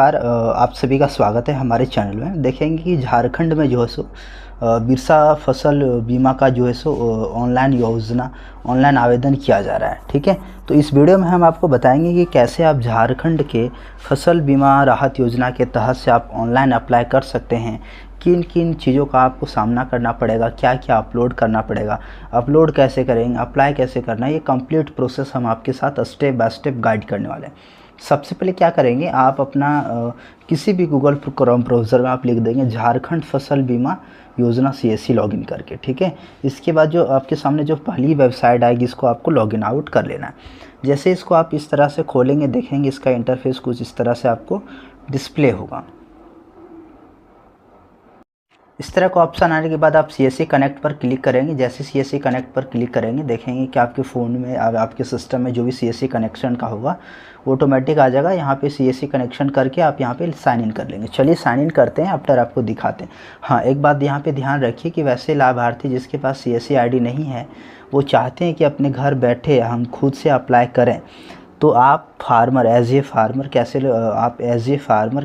आप सभी का स्वागत है हमारे चैनल में। देखेंगे कि झारखंड में जो है सो बिरसा फसल बीमा का जो है सो ऑनलाइन आवेदन किया जा रहा है। ठीक है, तो इस वीडियो में हम आपको बताएंगे कि कैसे आप झारखंड के फसल बीमा राहत योजना के तहत से आप ऑनलाइन अप्लाई कर सकते हैं, किन किन चीज़ों का आपको सामना करना पड़ेगा, क्या क्या अपलोड करना पड़ेगा, अपलोड कैसे करेंगे, अप्लाई कैसे करना है, ये कंप्लीट प्रोसेस हम आपके साथ स्टेप बाय स्टेप गाइड करने वाले हैं। सबसे पहले क्या करेंगे, आप अपना किसी भी गूगल क्रोम ब्राउज़र में आप लिख देंगे झारखंड फसल बीमा योजना CSC लॉगिन करके। ठीक है, इसके बाद जो आपके सामने जो पहली वेबसाइट आएगी इसको आपको लॉगिन आउट कर लेना है। जैसे इसको आप इस तरह से खोलेंगे, देखेंगे इसका इंटरफेस कुछ इस तरह से आपको डिस्प्ले होगा। इस तरह का ऑप्शन आने के बाद आप CSC कनेक्ट पर क्लिक करेंगे। जैसे CSC कनेक्ट पर क्लिक करेंगे, देखेंगे कि आपके फ़ोन में आपके सिस्टम में जो भी CSC कनेक्शन का होगा ऑटोमेटिक आ जाएगा। यहाँ पे CSC कनेक्शन करके आप यहाँ पे साइन इन कर लेंगे। चलिए साइन इन करते हैं, आफ्टर आपको दिखाते हैं। हाँ, एक बात यहाँ पे ध्यान रखिए कि वैसे लाभार्थी जिसके पास CSC ID नहीं है, वो चाहते हैं कि अपने घर बैठे हम खुद से अप्लाई करें, तो आप एज ए फार्मर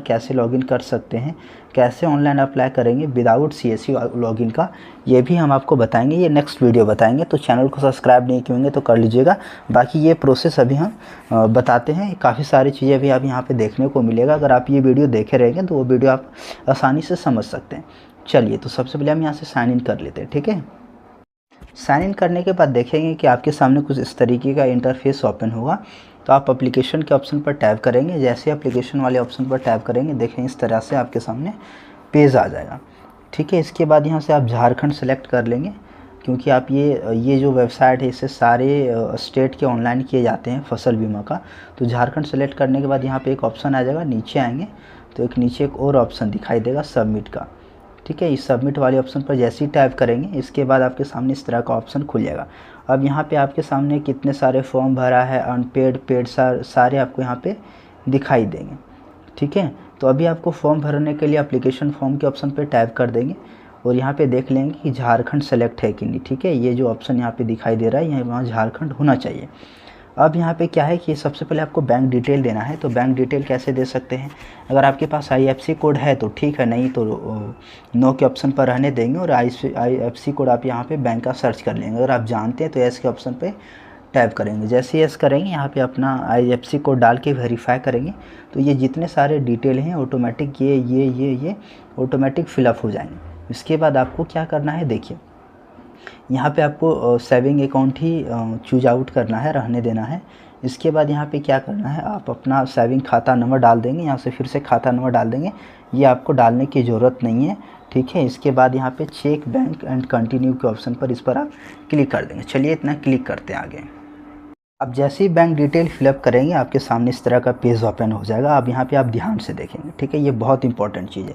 कैसे लॉगिन कर सकते हैं, कैसे ऑनलाइन अप्लाई करेंगे विदाउट CSC लॉगिन का, ये भी हम आपको बताएंगे। ये नेक्स्ट वीडियो बताएंगे, तो चैनल को सब्सक्राइब नहीं किए होंगे तो कर लीजिएगा। बाकी ये प्रोसेस अभी हम बताते हैं। काफ़ी सारी चीज़ें भी आप यहाँ पे देखने को मिलेगा। अगर आप ये वीडियो देखे रहेंगे तो वो वीडियो आप आसानी से समझ सकते हैं। चलिए, तो सबसे पहले हम यहाँ से साइन इन कर लेते हैं। ठीक है, साइन इन करने के बाद देखेंगे कि आपके सामने कुछ इस तरीके का इंटरफेस ओपन होगा। तो आप एप्लीकेशन के ऑप्शन पर टैप करेंगे। जैसे एप्लीकेशन वाले ऑप्शन पर टैप करेंगे, देखें इस तरह से आपके सामने पेज आ जाएगा। ठीक है, इसके बाद यहाँ से आप झारखंड सेलेक्ट कर लेंगे, क्योंकि आप ये जो वेबसाइट है इससे सारे स्टेट के ऑनलाइन किए जाते हैं फसल बीमा का। तो झारखंड सेलेक्ट करने के बाद यहाँ पे एक ऑप्शन आ जाएगा, नीचे आएंगे तो नीचे एक और ऑप्शन दिखाई देगा सबमिट का। ठीक है, इस सबमिट वाले ऑप्शन पर जैसे ही टाइप करेंगे, इसके बाद आपके सामने इस तरह का ऑप्शन खुल जाएगा। अब यहाँ पे आपके सामने कितने सारे फॉर्म भरा है, अनपेड पेड सारे आपको यहाँ पे दिखाई देंगे। ठीक है, तो अभी आपको फॉर्म भरने के लिए एप्लीकेशन फॉर्म के ऑप्शन पे टाइप कर देंगे और यहाँ पे देख लेंगे कि झारखंड सेलेक्ट है कि नहीं। ठीक है, ये जो ऑप्शन यहाँ पे दिखाई दे रहा है, यहाँ वहाँ झारखंड होना चाहिए। अब यहाँ पे क्या है कि सबसे पहले आपको बैंक डिटेल देना है। तो बैंक डिटेल कैसे दे सकते हैं, अगर आपके पास IFSC कोड है तो ठीक है, नहीं तो नो के ऑप्शन पर रहने देंगे और IFSC कोड आप यहाँ पे बैंक का सर्च कर लेंगे। अगर आप जानते हैं तो एस के ऑप्शन पे टैप करेंगे। जैसे एस करेंगे, यहाँ पे अपना IFSC कोड डाल के वेरीफाई करेंगे, तो ये जितने सारे डिटेल हैं ऑटोमेटिक ये ऑटोमेटिक फिलअप हो जाएंगे। इसके बाद आपको क्या करना है, देखिए यहाँ पे आपको सेविंग अकाउंट ही चूज आउट करना है, रहने देना है। इसके बाद यहाँ पे क्या करना है, आप अपना सेविंग खाता नंबर डाल देंगे। यहाँ से फिर से खाता नंबर डाल देंगे, ये आपको डालने की ज़रूरत नहीं है। ठीक है, इसके बाद यहाँ पे चेक बैंक एंड कंटिन्यू के ऑप्शन पर इस पर आप क्लिक कर देंगे। चलिए इतना क्लिक करते हैं आगे। अब जैसे ही बैंक डिटेल फिलअप करेंगे, आपके सामने इस तरह का पेज ओपन हो जाएगा। अब यहाँ पे आप ध्यान से देखेंगे। ठीक है, ये बहुत इंपॉर्टेंट चीज़ है।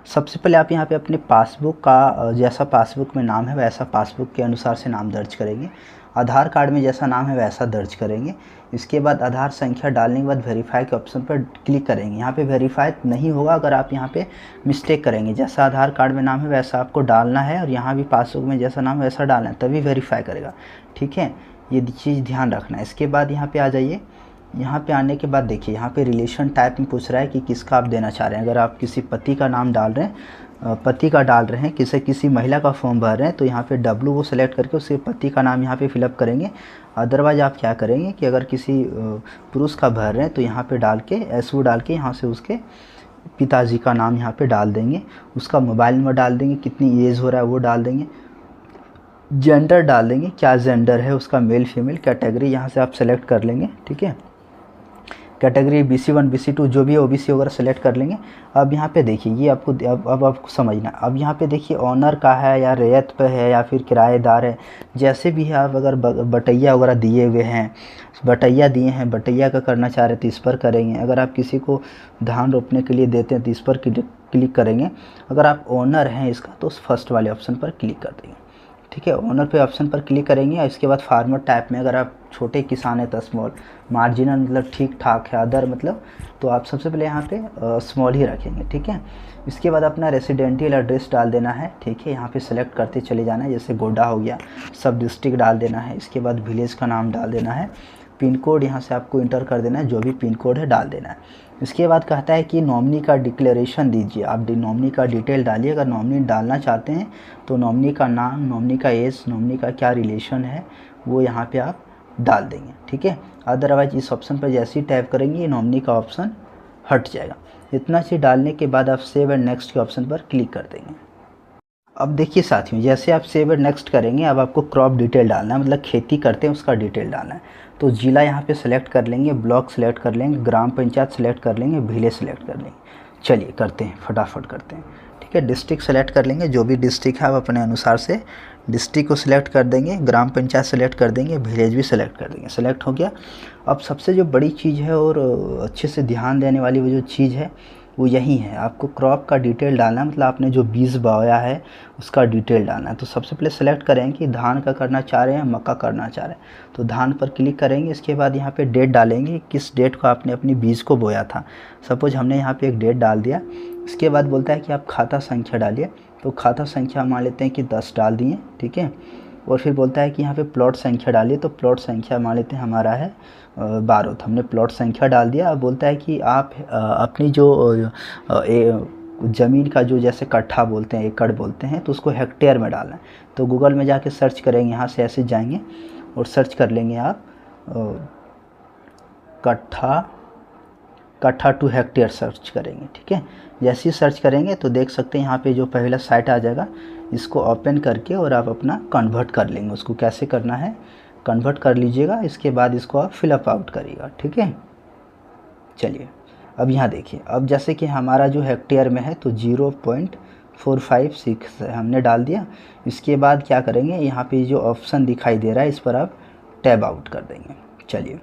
सबसे पहले आप यहाँ पे अपने पासबुक का जैसा पासबुक में नाम है वैसा पासबुक के अनुसार से नाम दर्ज करेंगे। आधार कार्ड में जैसा नाम है वैसा दर्ज करेंगे। इसके बाद आधार संख्या डालने के बाद वेरीफाई के ऑप्शन पर क्लिक करेंगे। यहाँ पे वेरीफाई नहीं होगा अगर आप यहाँ पे मिस्टेक करेंगे। जैसा आधार कार्ड में नाम है वैसा आपको डालना है और यहाँ भी पासबुक में जैसा नाम है वैसा डालना है, तभी वेरीफाई करेगा। ठीक है, ये चीज़ ध्यान रखना है। इसके बाद यहाँ पे आ जाइए। यहाँ पे आने के बाद देखिए यहाँ पे रिलेशन टाइप में पूछ रहा है कि किसका आप देना चाह रहे हैं। अगर आप किसी पति का नाम डाल रहे हैं, पति का डाल रहे हैं, किसी महिला का फॉर्म भर रहे हैं, तो यहाँ पे W को सेलेक्ट करके उसके पति का नाम यहाँ पे फिलअप करेंगे। अदरवाइज आप क्या करेंगे कि अगर किसी पुरुष का भर रहे हैं तो यहाँ पे डाल के SU डाल के यहाँ से उसके पिताजी का नाम यहाँ पे डाल देंगे, उसका मोबाइल नंबर डाल देंगे, कितनी एज हो रहा है वो डाल देंगे, जेंडर डाल देंगे, क्या जेंडर है उसका, मेल फीमेल, कैटेगरी यहाँ से आप सेलेक्ट कर लेंगे। ठीक है, कैटेगरी BC1 BC2 जो भी है OBC वगैरह सेलेक्ट कर लेंगे। अब यहाँ पे देखिए ये आपको अब आपको समझना। अब यहाँ पे देखिए ऑनर का है या रैयत पे है या फिर किराएदार है, जैसे भी है। आप अगर बटैया वगैरह दिए हुए हैं, बटैया दिए हैं, बटैया का करना चाह रहे हैं तो इस पर करेंगे। अगर आप किसी को धान रोपने के लिए देते हैं तो इस पर क्लिक करेंगे। अगर आप ओनर हैं इसका तो फर्स्ट वाले ऑप्शन पर क्लिक कर देंगे। ठीक है, ओनर पे ऑप्शन पर क्लिक करेंगे और इसके बाद फार्मर टाइप में अगर आप छोटे किसान है तो स्मॉल, मार्जिनल मतलब ठीक ठाक है, अदर मतलब, तो आप सबसे पहले यहाँ पे स्मॉल ही रखेंगे। ठीक है, इसके बाद अपना रेसिडेंशियल एड्रेस डाल देना है। ठीक है, यहाँ पे सेलेक्ट करते चले जाना है। जैसे गोड्डा हो गया, सब डिस्ट्रिक्ट डाल देना है। इसके बाद विलेज का नाम डाल देना है। पिन कोड यहाँ से आपको इंटर कर देना है, जो भी पिन कोड है डाल देना है। इसके बाद कहता है कि नॉमिनी का डिक्लेरेशन दीजिए। आप नॉमिनी का डिटेल डालिए। अगर नॉमिनी डालना चाहते हैं तो नॉमिनी का नाम, नॉमिनी का एज, नॉमिनी का क्या रिलेशन है वो यहाँ पे आप डाल देंगे, ठीक है। अदरवाइज इस ऑप्शन पर जैसे ही टैप करेंगे नॉमिनी का ऑप्शन हट जाएगा। इतना चीज़ डालने के बाद आप सेव एंड नेक्स्ट के ऑप्शन पर क्लिक कर देंगे। अब देखिए साथियों, जैसे आप सेव एंड नेक्स्ट करेंगे अब आपको क्रॉप डिटेल डालना है, मतलब खेती करते हैं उसका डिटेल डालना है। तो ज़िला यहाँ पे सेलेक्ट कर लेंगे, ब्लॉक सेलेक्ट कर लेंगे, ग्राम पंचायत सेलेक्ट कर लेंगे, विलेज सेलेक्ट कर लेंगे। चलिए करते हैं, फटाफट करते हैं, ठीक है। डिस्ट्रिक्ट सेलेक्ट कर लेंगे, जो भी डिस्ट्रिक्ट है आप अपने अनुसार से डिस्ट्रिक्ट को सिलेक्ट कर देंगे, ग्राम पंचायत सेलेक्ट कर देंगे, विलेज भी सेलेक्ट कर देंगे। सेलेक्ट हो गया। अब सबसे जो बड़ी चीज़ है और अच्छे से ध्यान देने वाली वो जो चीज़ है वो यही है, आपको क्रॉप का डिटेल डालना है, मतलब आपने जो बीज बोया है उसका डिटेल डालना है। तो सबसे पहले सेलेक्ट करें कि धान का करना चाह रहे हैं, मक्का करना चाह रहे हैं, तो धान पर क्लिक करेंगे। इसके बाद यहाँ पे डेट डालेंगे, किस डेट को आपने अपनी बीज को बोया था। सपोज हमने यहाँ पे एक डेट डाल दिया। इसके बाद बोलता है कि आप खाता संख्या डालिए, तो खाता संख्या मान लेते हैं कि 10 डाल दिए, ठीक है। और फिर बोलता है कि यहाँ पे प्लॉट संख्या डालिए, तो प्लॉट संख्या मान लेते हैं हमारा है 12, तो हमने प्लॉट संख्या डाल दिया। अब बोलता है कि आप अपनी जो ज़मीन का जो जैसे कट्ठा बोलते हैं, एकड़ बोलते हैं, तो उसको हेक्टेयर में डालना है। तो गूगल में जाके सर्च करेंगे, यहाँ से ऐसे जाएंगे और सर्च कर लेंगे आप कट्ठा टू हेक्टेयर सर्च करेंगे, ठीक है। जैसे ही सर्च करेंगे तो देख सकते हैं यहाँ पे जो पहला साइट आ जाएगा, इसको ओपन करके और आप अपना कन्वर्ट कर लेंगे। उसको कैसे करना है, कन्वर्ट कर लीजिएगा। इसके बाद इसको आप फिलअप आउट करिएगा, ठीक है। चलिए अब यहाँ देखिए, अब जैसे कि हमारा जो हेक्टेयर में है तो 0.456 हमने डाल दिया। इसके बाद क्या करेंगे, यहाँ पे जो ऑप्शन दिखाई दे रहा है इस पर आप टैब आउट कर देंगे। चलिए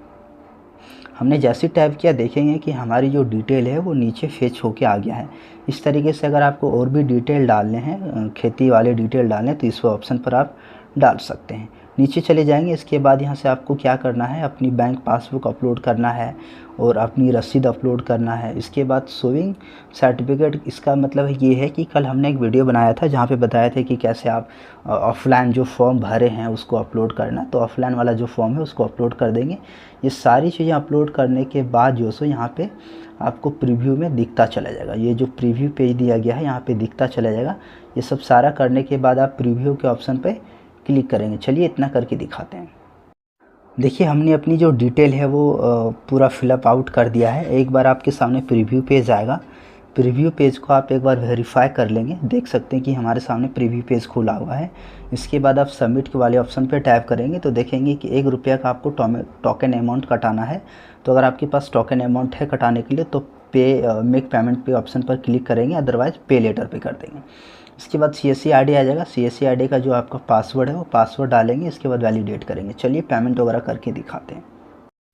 हमने जैसे टैब किया देखेंगे कि हमारी जो डिटेल है वो नीचे फेच होके आ गया है। इस तरीके से अगर आपको और भी डिटेल डालने हैं, खेती वाले डिटेल डालने, तो इस ऑप्शन पर आप डाल सकते हैं। नीचे चले जाएंगे। इसके बाद यहाँ से आपको क्या करना है, अपनी बैंक पासबुक अपलोड करना है और अपनी रसीद अपलोड करना है। इसके बाद शोइंग सर्टिफिकेट, इसका मतलब ये है कि कल हमने एक वीडियो बनाया था जहाँ पे बताया था कि कैसे आप ऑफलाइन जो फॉर्म भरे हैं उसको अपलोड करना। तो ऑफलाइन वाला जो फॉर्म है उसको अपलोड कर देंगे। ये सारी चीज़ें अपलोड करने के बाद जो सो यहाँ पे आपको प्रीव्यू में दिखता चला जाएगा। ये जो प्रीव्यू पेज दिया गया है यहाँ पे दिखता चला जाएगा। ये सब सारा करने के बाद आप प्रीव्यू के ऑप्शन पे क्लिक करेंगे। चलिए इतना करके दिखाते हैं। देखिए हमने अपनी जो डिटेल है वो पूरा फिलअप आउट कर दिया है। एक बार आपके सामने प्रीव्यू पेज आएगा। प्रीव्यू पेज को आप एक बार वेरीफाई कर लेंगे। देख सकते हैं कि हमारे सामने प्रीव्यू पेज खुला हुआ है। इसके बाद आप सबमिट के वाले ऑप्शन पे टैप करेंगे तो देखेंगे कि 1 रुपया का आपको टोकन अमाउंट कटाना है। तो अगर आपके पास टोकन अमाउंट है कटाने के लिए तो मेक पेमेंट पे ऑप्शन पर क्लिक करेंगे, अदरवाइज़ पे लेटर पे कर देंगे। इसके बाद CSC ID आ जाएगा। CSC ID का जो आपका पासवर्ड है वो पासवर्ड डालेंगे। इसके बाद वैलिडेट करेंगे। चलिए पेमेंट वगैरह करके दिखाते हैं।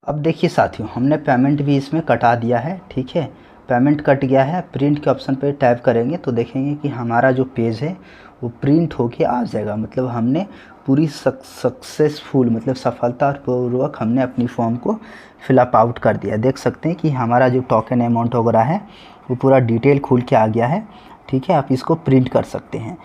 अब देखिए साथियों, हमने पेमेंट भी इसमें कटा दिया है, ठीक है। पेमेंट कट गया है। प्रिंट के ऑप्शन पे टैप करेंगे तो देखेंगे कि हमारा जो पेज है वो प्रिंट होके आ जाएगा। मतलब हमने पूरी सक्सेसफुल, मतलब सफलतापूर्वक हमने अपनी फॉर्म को फिलअप आउट कर दिया। देख सकते हैं कि हमारा जो टोकन अमाउंट वगैरह है वो पूरा डिटेल खुल के आ गया है, ठीक है। आप इसको प्रिंट कर सकते हैं।